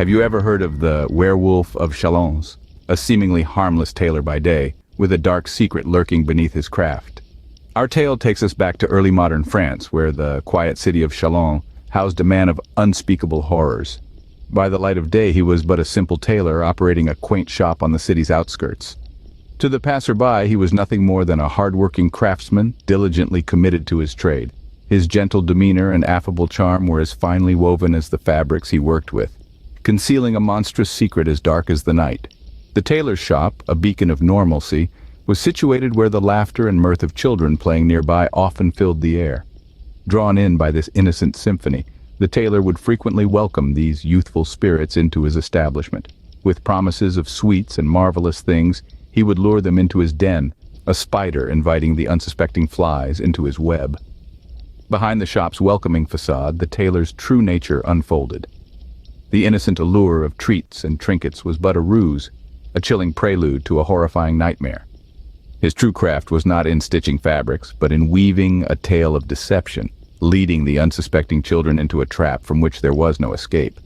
Have you ever heard of the Werewolf of Chalons? A seemingly harmless tailor by day, with a dark secret lurking beneath his craft. Our tale takes us back to early modern France, where the quiet city of Chalons housed a man of unspeakable horrors. By the light of day, he was but a simple tailor operating a quaint shop on the city's outskirts. To the passerby, he was nothing more than a hard-working craftsman, diligently committed to his trade. His gentle demeanor and affable charm were as finely woven as the fabrics he worked with, concealing a monstrous secret as dark as the night. The tailor's shop, a beacon of normalcy, was situated where the laughter and mirth of children playing nearby often filled the air. Drawn in by this innocent symphony, the tailor would frequently welcome these youthful spirits into his establishment. With promises of sweets and marvelous things, he would lure them into his den, a spider inviting the unsuspecting flies into his web. Behind the shop's welcoming facade, the tailor's true nature unfolded. The innocent allure of treats and trinkets was but a ruse, a chilling prelude to a horrifying nightmare. His true craft was not in stitching fabrics, but in weaving a tale of deception, leading the unsuspecting children into a trap from which there was no escape.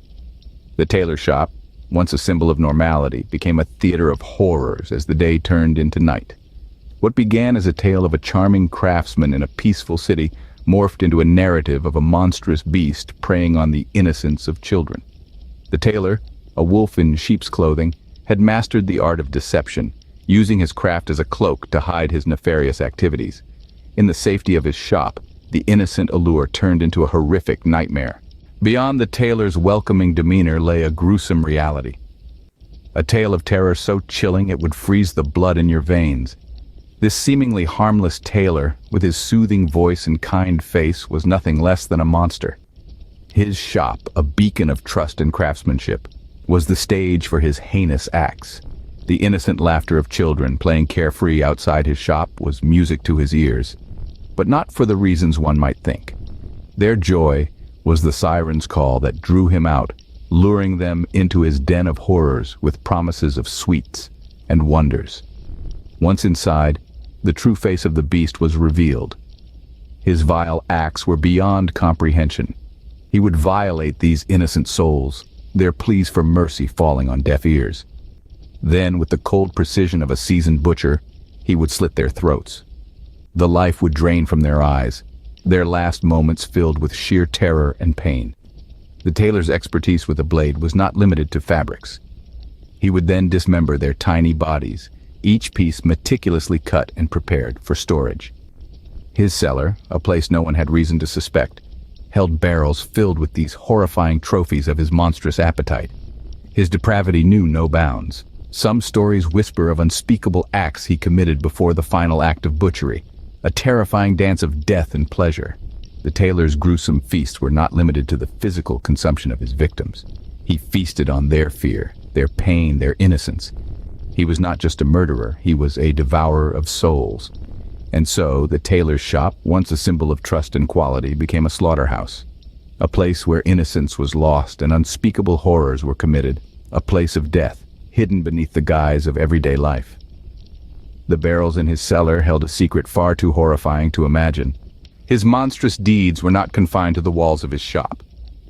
The tailor shop, once a symbol of normality, became a theater of horrors as the day turned into night. What began as a tale of a charming craftsman in a peaceful city morphed into a narrative of a monstrous beast preying on the innocence of children. The tailor, a wolf in sheep's clothing, had mastered the art of deception, using his craft as a cloak to hide his nefarious activities. In the safety of his shop, the innocent allure turned into a horrific nightmare. Beyond the tailor's welcoming demeanor lay a gruesome reality. A tale of terror so chilling it would freeze the blood in your veins. This seemingly harmless tailor, with his soothing voice and kind face, was nothing less than a monster. His shop, a beacon of trust and craftsmanship, was the stage for his heinous acts. The innocent laughter of children playing carefree outside his shop was music to his ears, but not for the reasons one might think. Their joy was the siren's call that drew him out, luring them into his den of horrors with promises of sweets and wonders. Once inside, the true face of the beast was revealed. His vile acts were beyond comprehension. He would violate these innocent souls, their pleas for mercy falling on deaf ears. Then, with the cold precision of a seasoned butcher, he would slit their throats. The life would drain from their eyes, their last moments filled with sheer terror and pain. The tailor's expertise with a blade was not limited to fabrics. He would then dismember their tiny bodies, each piece meticulously cut and prepared for storage. His cellar, a place no one had reason to suspect, held barrels filled with these horrifying trophies of his monstrous appetite. His depravity knew no bounds. Some stories whisper of unspeakable acts he committed before the final act of butchery, a terrifying dance of death and pleasure. The tailor's gruesome feasts were not limited to the physical consumption of his victims. He feasted on their fear, their pain, their innocence. He was not just a murderer, he was a devourer of souls. And so, the tailor's shop, once a symbol of trust and quality, became a slaughterhouse. A place where innocence was lost and unspeakable horrors were committed. A place of death, hidden beneath the guise of everyday life. The barrels in his cellar held a secret far too horrifying to imagine. His monstrous deeds were not confined to the walls of his shop.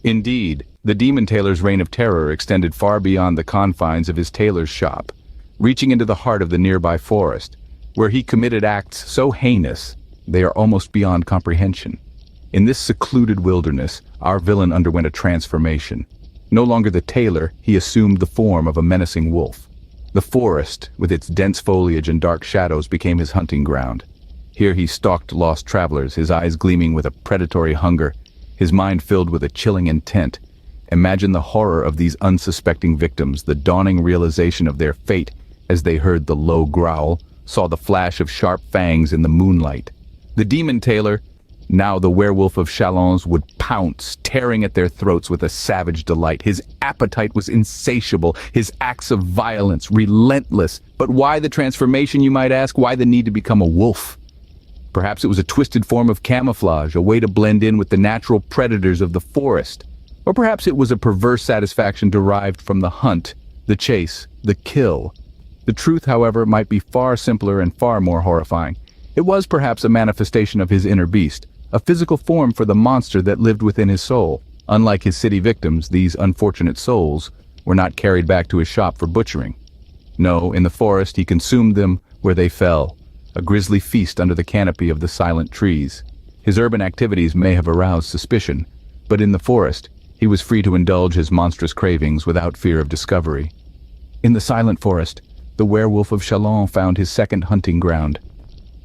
Indeed, the demon tailor's reign of terror extended far beyond the confines of his tailor's shop, reaching into the heart of the nearby forest, where he committed acts so heinous they are almost beyond comprehension. In this secluded wilderness, our villain underwent a transformation. No longer the tailor, he assumed the form of a menacing wolf. The forest, with its dense foliage and dark shadows, became his hunting ground. Here he stalked lost travelers, his eyes gleaming with a predatory hunger, his mind filled with a chilling intent. Imagine the horror of these unsuspecting victims, the dawning realization of their fate as they heard the low growl, saw the flash of sharp fangs in the moonlight. The demon tailor, now the werewolf of Chalons, would pounce, tearing at their throats with a savage delight. His appetite was insatiable, his acts of violence relentless. But why the transformation, you might ask? Why the need to become a wolf? Perhaps it was a twisted form of camouflage, a way to blend in with the natural predators of the forest. Or perhaps it was a perverse satisfaction derived from the hunt, the chase, the kill. The truth, however, might be far simpler and far more horrifying. It was perhaps a manifestation of his inner beast, a physical form for the monster that lived within his soul. Unlike his city victims, these unfortunate souls were not carried back to his shop for butchering. No, in the forest he consumed them where they fell, a grisly feast under the canopy of the silent trees. His urban activities may have aroused suspicion, but in the forest, he was free to indulge his monstrous cravings without fear of discovery. In the silent forest, the werewolf of Chalons found his second hunting ground.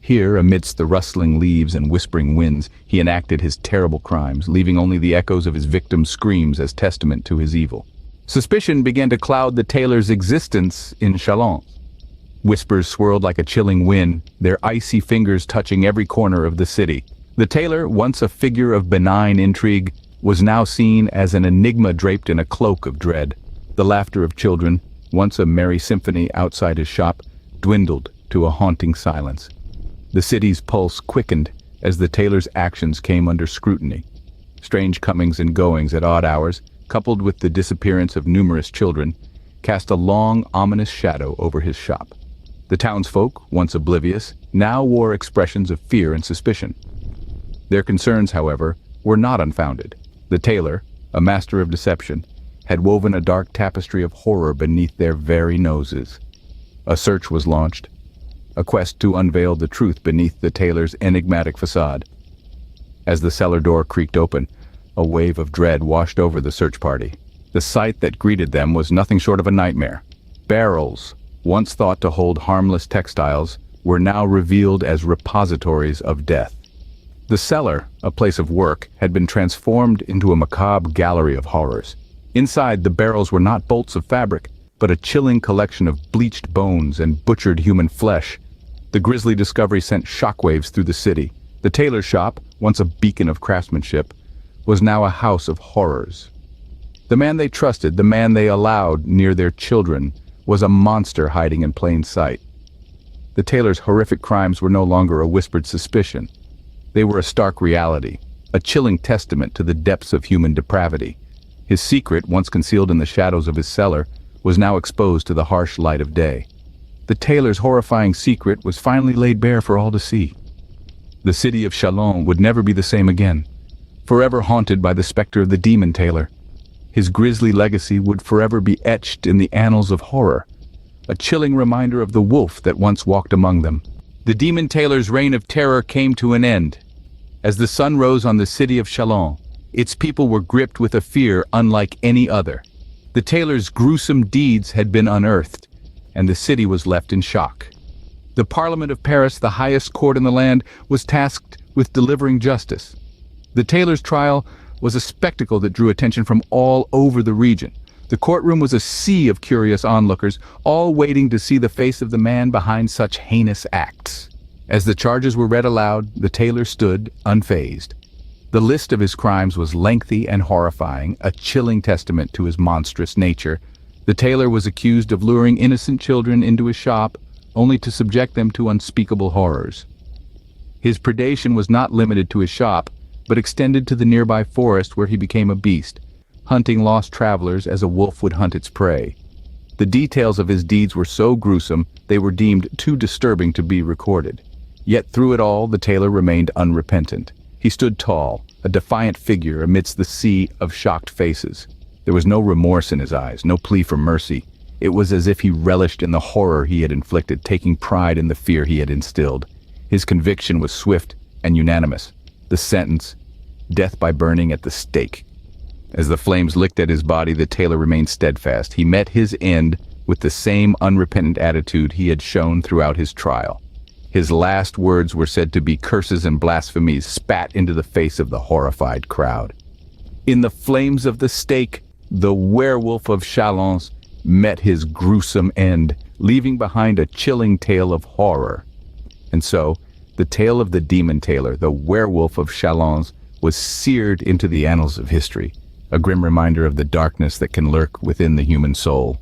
Here, amidst the rustling leaves and whispering winds, he enacted his terrible crimes, leaving only the echoes of his victims' screams as testament to his evil. Suspicion began to cloud the tailor's existence in Chalons. Whispers swirled like a chilling wind, their icy fingers touching every corner of the city. The tailor, once a figure of benign intrigue, was now seen as an enigma draped in a cloak of dread. The laughter of children, once a merry symphony outside his shop, dwindled to a haunting silence. The city's pulse quickened as the tailor's actions came under scrutiny. Strange comings and goings at odd hours, coupled with the disappearance of numerous children, cast a long, ominous shadow over his shop. The townsfolk, once oblivious, now wore expressions of fear and suspicion. Their concerns, however, were not unfounded. The tailor, a master of deception, had woven a dark tapestry of horror beneath their very noses. A search was launched, a quest to unveil the truth beneath the tailor's enigmatic facade. As the cellar door creaked open, a wave of dread washed over the search party. The sight that greeted them was nothing short of a nightmare. Barrels, once thought to hold harmless textiles, were now revealed as repositories of death. The cellar, a place of work, had been transformed into a macabre gallery of horrors. Inside, the barrels were not bolts of fabric, but a chilling collection of bleached bones and butchered human flesh. The grisly discovery sent shockwaves through the city. The tailor's shop, once a beacon of craftsmanship, was now a house of horrors. The man they trusted, the man they allowed near their children, was a monster hiding in plain sight. The tailor's horrific crimes were no longer a whispered suspicion. They were a stark reality, a chilling testament to the depths of human depravity. His secret, once concealed in the shadows of his cellar, was now exposed to the harsh light of day. The tailor's horrifying secret was finally laid bare for all to see. The city of Chalons would never be the same again, forever haunted by the specter of the demon tailor. His grisly legacy would forever be etched in the annals of horror, a chilling reminder of the wolf that once walked among them. The demon tailor's reign of terror came to an end. As the sun rose on the city of Chalons, its people were gripped with a fear unlike any other. The tailor's gruesome deeds had been unearthed, and the city was left in shock. The Parliament of Paris, the highest court in the land, was tasked with delivering justice. The tailor's trial was a spectacle that drew attention from all over the region. The courtroom was a sea of curious onlookers, all waiting to see the face of the man behind such heinous acts. As the charges were read aloud, the tailor stood unfazed. The list of his crimes was lengthy and horrifying, a chilling testament to his monstrous nature. The tailor was accused of luring innocent children into his shop, only to subject them to unspeakable horrors. His predation was not limited to his shop, but extended to the nearby forest where he became a beast, hunting lost travelers as a wolf would hunt its prey. The details of his deeds were so gruesome they were deemed too disturbing to be recorded. Yet through it all, the tailor remained unrepentant. He stood tall, a defiant figure amidst the sea of shocked faces. There was no remorse in his eyes, no plea for mercy. It was as if he relished in the horror he had inflicted, taking pride in the fear he had instilled. His conviction was swift and unanimous. The sentence, death by burning at the stake. As the flames licked at his body, the tailor remained steadfast. He met his end with the same unrepentant attitude he had shown throughout his trial. His last words were said to be curses and blasphemies spat into the face of the horrified crowd. In the flames of the stake, the werewolf of Chalons met his gruesome end, leaving behind a chilling tale of horror. And so, the tale of the demon tailor, the werewolf of Chalons, was seared into the annals of history, a grim reminder of the darkness that can lurk within the human soul.